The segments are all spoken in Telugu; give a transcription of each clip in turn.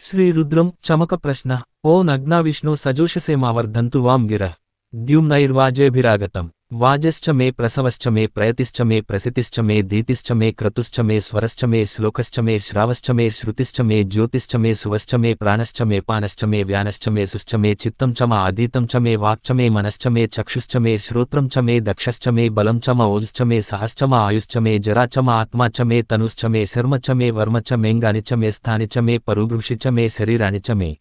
श्रीरुद्रं चमक प्रश्न ओ नग्ना विष्णु सजोषसे मावर्धन्तु वां गिरः द्युम्नैर्वाजेभिरागतम् वाजश्च मे प्रसवश्च मे प्रयतिश्च मे प्रसितिश्च मे दीतिश्च मे क्रतुश्च मे स्वरश्च मे श्लोकश्च मे श्रावश्च मे श्रुतिश्च मे ज्योतिश्च मे सुवश्च मे प्राणश्च मे पानश्च मे व्यानश्च मे सुश्च मे चित्तं च मा अधीतं च मे वाक्च मे मनश्च मे चक्षुश्च मे श्रोत्रं च मे दक्षश्च मे बलं च मा ओजश्च मे सहश्च मा आयुश्च मे जरा च मा आत्मा च मे तनुश्च मे शर्म च मे वर्म च मेऽङ्गानि च मे स्थानि च मे परुगृषि च मे शरीराणि च मे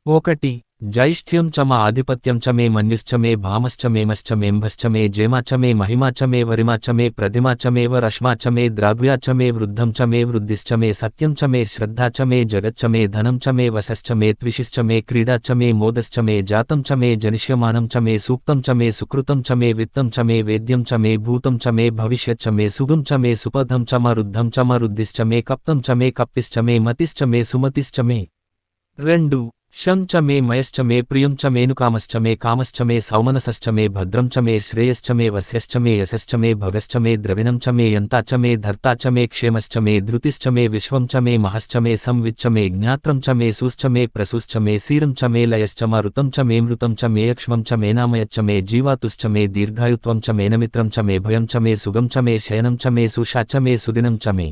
ఒకటి జైష్ఠ్యం చ మ ఆధిపత్యం చ మే మన్యుశ్చ మే భామశ్చ మేమశ్చ మేంభశ్చ మే జేమా చ మే మహిమా చ మే వరిమా చ మే ప్రతిమా చ మేవ రశ్మా చ మే ద్రాగ్వ్యా చ మే వృద్ధం చ మే వృద్ధిశ్చ మే సత్యం చ మే శ్రద్ధా చ మే జగచ్చ మే ధనం చ మే వశశ్చ మే త్విషిశ్చ మే క్రీడా చ మే మోదశ్చ మే జాతం చ మే జనిష్యమానం చ మే సూక్తం చ మే సుకృతం చ మే విత్తం చ మే వేద్యం చ మే భూతం చ మే భవిష్యత్ చ మే సుగం చ మే సుపథం చ మ రుద్ధం చ మ రుద్ధిశ్చ మే కప్తం చ మే కప్పిశ్చ మే మతిశ్చ మే సుమతిశ్చ మే రెండు శం చ మే మయశ్చ మే ప్రియం చ మేనుకామశ్చ మే కామశ్చ మే సౌమనసశ్చ మే భద్రం చ మే శ్రేయశ్చ మే వస్యశ్చ మే యశశ్చ మే భగశ్చ మే ద్రవిణం చ మే యంతా చ మే ధర్తా చ మే క్షేమశ్చ మే ధృతిశ్చ మే విశ్వం చ మే మహశ్చ మే సంవిచ్చ మే జ్ఞాత్రం చ మే సూశ్చ మే ప్రసూశ్చ మే సీరం చ మే లయశ్చ మ ఋతం చ మే మృతం చ మే యక్ష్మం చ మేనామయచ్చ మే జీవాతుశ్చ మే దీర్ఘాయుత్వం చ మేనమిత్రం చ మే భయం చ మే సుగం చ మే శయనం చ మే సుషా చ మే సుదినం చ మే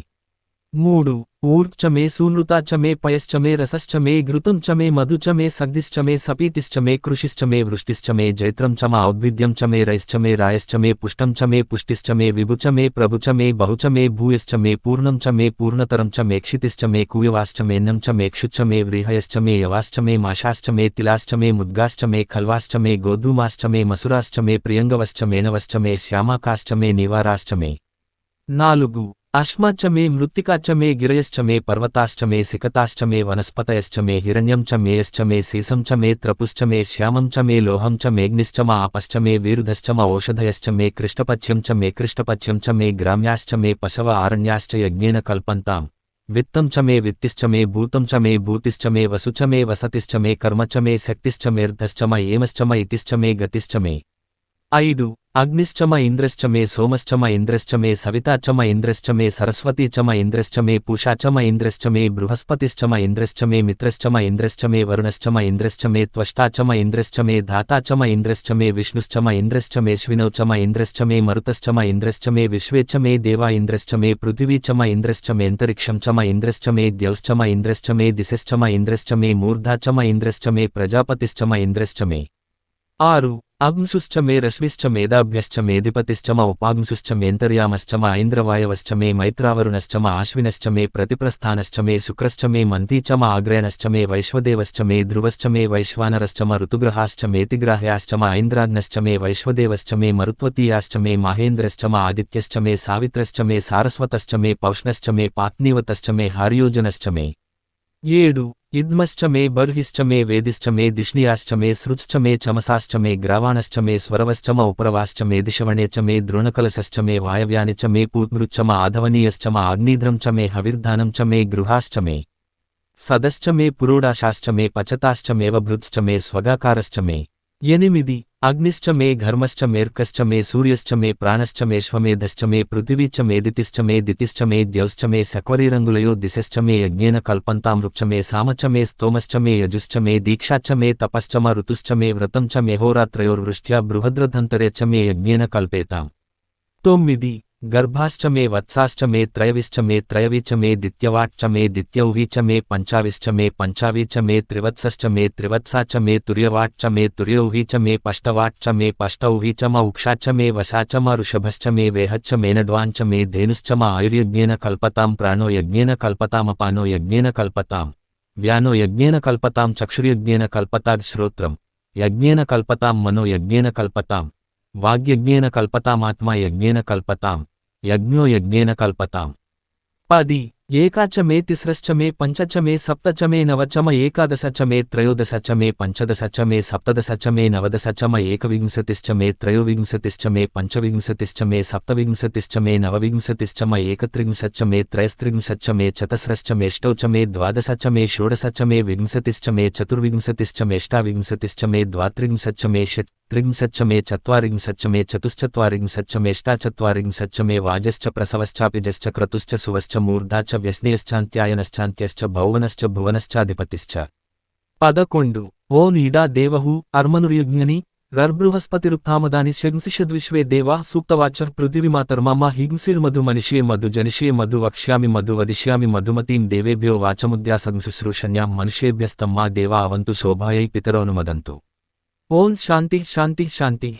మూడు ఊర్చ మే సూనృతా చ మే పయశ్చ మే రసశ్చ మే ఘృతం చ మే మధు చ మే సగ్ధిశ్చ మే సపీతిశ్చ మే కృషిశ్చ మే వృష్టిశ్చ మే జైత్రం చ మ ఔద్భిద్యం చ మే రైశ్చ మే రాయశ్చ మే పుష్టం చ మే పుష్టిశ్చ మే విభు చ మే ప్రభు చ మే బహు చ మే భూయశ్చ మే పూర్ణం చ మే పూర్ణతరం చ మే క్షితిశ్చ మే కుయవాశ్చ మేన్నం చ మే క్షుచ్చ మే వ్రీహయశ్చ మే యవాశ్చ మే మాషాశ్చ మే తిలాశ్చ మే ముద్గాశ్చ మే ఖల్వాశ్చ మే గోధూమాశ్చ మే మసురాశ్చ మే ప్రియంగవశ్చ మేనవశ్చ మే శ్యామాకాశ్చ మే నివారాశ్చ మే నాలుగు అశ్మ చ మే మృత్తికా చ మే గిరయశ్చ మే పర్వతాశ్చ మే సికతాశ్చ మే వనస్పతయశ్చ మే హిరణ్యం చ మేయశ్చ మే సీసం చ మే త్రపుశ్చ మే శ్యామం చ మే లోహం చ మేగ్నిశ్చ మ ఆపశ్చ మే వీరుధశ్చ మ ఓషధయశ్చ మే కృష్టపథ్యం చ మే కృష్టపథ్యం చ మే గ్రామ్యాశ్చ మే పశవ ఆరణ్యాశ్చ యజ్ఞేన కల్పంతాం విత్తం చ మే విత్తిశ్చ మే భూతం చ మే భూతిశ్చ మే వసు చ మే వసతిశ్చ మే కర్మ చ మే శక్తిశ్చ మేర్ధశ్చ మ ఏమశ్చ మ ఇతిశ్చ మే గతిశ్చ మే ఐదు అగ్నిశ్చ మ ఇంద్రశ్చ మే సోమశ్చ మ ఇంద్రశ్చ మే సవితా చ మ ఇంద్రశ్చ మే సరస్వతీ చ మ ఇంద్రశ్చ మే పూషా చ మ ఇంద్రశ్చ మే బృహస్పతిశ్చ మ ఇంద్రశ్చ మే మిత్రశ్చ మ ఇంద్రశ్చ మే వరుణశ్చ మ ఇంద్రశ్చ మే త్వష్టా చ మ ఇంద్రశ్చ మే ధాతా చ మ ఇంద్రశ్చ మే విష్ణుశ్చ మ ఇంద్రశ్చ మే శ్వినౌ చ మ ఇంద్రశ్చ మే మరుతశ్చ మ ఇంద్రశ్చ మే విశ్వే చ మే దేవా ఇంద్రశ్చ మే పృథివీ చ మ ఇంద్రశ్చ మే అంతరిక్షం చ మ ఇంద్రశ్చ మే ద్యౌశ్చ మ ఇంద్రశ్చ మే దిశశ్చ మ ఇంద్రశ్చ మే మూర్ధా చ మ ఇంద్రశ్చ మే ప్రజాపతిశ్చ మ ఇంద్రశ్చ మే ఆరు అగ్ంసుశ్చ మే రశ్మిశ్చ మేధాభ్యశ్చ మేధిపతిశ్చ మ ఉపాగ్ంసుశ్చ మేంతర్యామశ్చ మ ఐంద్రవాయవశ్చ మే మైత్రావరుణశ్చ మ ఆశ్వినశ్చ మే ప్రతిప్రస్థానశ్చ మే శుక్రశ్చ మే మంతీ చ మ ఆగ్రేణశ్చ మే వైశ్వదేవశ్చ మే ధ్రువశ్చ మే వైశ్వానరశ్చ మ ఋతుగ్రహాశ్చ మేతిగ్రాహ్యాశ్చ మ ఐంద్రాగ్నశ్చ మే వైశ్వదేవశ్చ మే మరుత్వతీయాశ్చ మే మహేంద్రశ్చ మ ఆదిత్యశ్చ మే సావిత్రశ్చ మే సారస్వతశ్చ మే పౌష్ణశ్చ మే పాత్నీవతశ్చ మే హార్యోజనశ్చ మే ఏడు ఇద్మశ్చ మే బర్హిశ్చ మే వేదిశ్చ మే దిష్ణియాశ్చ మే సృచ్ఛ మే చమసాశ్చ మే గ్రావాణశ్చ మే స్వరవశ్చ మ ఉపరవాశ్చ మే దిశవణే చ మే ద్రోణకలశశ్చ మే వాయవ్యాని చ మే పూత్మృచ్చ మ ఆధవనీయశ్చ మ ఆగ్నిధ్రం చ మే హవిర్ధానం చ మే గృహాశ్చ మే సదశ్చ మే పురోడాశాశ్చ మే పచతాశ్చ మేవ భృత్శ్చ మే స్వగాకారశ్చ మే ఎనిమిది అగ్నిశ్చ మే ఘర్మశ్చ మేర్కశ్చ మే సూర్యశ్చ మే ప్రాణశ్చ మేశ్వమేధశ్చ మే పృథివీ చ మేదితిశ్చ మే దితిశ్చ మే ద్యౌశ్చ మే శక్వరీరంగులయో దిశశ్చ మే యజ్ఞేన కల్పంతామృక్ష మే సామచ మే స్తోమశ్చ మే యజుశ్చ మే దీక్షాచ్చ మే తపశ్చ మ ఋతుశ్చ మే వ్రతం చ మే హోరాత్రయోర్వృష్ట్యా బృహద్రథంతరే చ మే యజ్ఞేన కల్పేతాం తొమ్మిది గర్భాశ్చ మే వత్సాశ్చ మే త్రయవిశ్చ మే త్రయవి చ మే దిత్యవాట్చ మే దిత్యౌహి చ మే పంచావిశ్చ మే పంచావి చ మే త్రివత్సశ్చ మే త్రివత్సా చ మే తుర్యవాట్చ మే తుర్యౌహి చ మే పష్టవాట్చ మే పష్టౌహి చ మ ఉక్షాచ మే వశాచ మ ఋషభశ్చ మే వేహచ్చ మేనడ్వాంచ మే ధేనుశ్చ మ ఆయుర్యజ్ఞేన కల్పతాం ప్రాణో యజ్ఞేన కల్పతామపానో యజ్ఞేన కల్పతాం వ్యానో యజ్ఞేన కల్పతాం చక్షుర్యజ్ఞేన కల్పతాద్ శ్రోత్రం యజ్ఞేన కల్పతాం మనో యజ్ఞేన కల్పతాం వాగ్యజ్ఞేన కల్పతామాత్మా యజ్ఞేన కల్పతాం యజ్ఞో యజ్ఞేన కల్పతాం పది ఏకాచ మే తిస్రశ్చ మే పంచచ మే సప్తచ మే నవచ మ ఏకాదశ చ మే త్రయోదశ చ మే పంచదశ చ మే సప్తదశ చ మే నవదశ చ మ ఏకవింశతిశ్చ మే త్రయోవింశతిశ్చ మే పంచవింశతిశ్చ మే సప్తవింశతిశ్చ మే నవవింశతిశ్చ మ ఏకత్రివింశచ్చ మే త్రయస్త్రివింశచ్చ మే చతస్రశ్చ మేష్టౌ చ మే ద్వాదశ చ మే షోడశ చ మే వింశతిశ్చ మే చతుర్వింశతిశ్చ మేష్టావింశతిశ్చ మే ద్వాత్రివింశచ్చ మే षट्त्रिंशच्च मे चत्वारिंशच्च मे चतुश्चत्वारिंशच्च मेष्टाचत्वारिंशच्च मे वाजश्च प्रसवश्चापिजश्च क्रतुश्च सुवश्च मूर्धा च వ్యస్నేయశ్చాంత్యాయనశ్చాంత్యశ్చ భౌవనశ్చ భువనశ్చాధిపతిశ్చ. 11 ఓ నీడా దేవహు అర్మనుర్యుజ్ఞని రర్బృహస్పతిరుక్తామదాని శంసిషద్విశ్వే దేవా సూక్తవాచ పృథివిమాతర్మమ హింసిర్మధు మనిషే మధు జనిషే మధు వక్ష్యామి మధు వదిష్యామి మధుమతీం దేవేభ్యో వాచముద్యాసంశుశ్రూషణ్యాం మనుషేభ్యస్తమ్మా దేవా అవంతు శోభాయై పితరోనుమదంతు. ఓం శాంతి శాంతి శాంతి.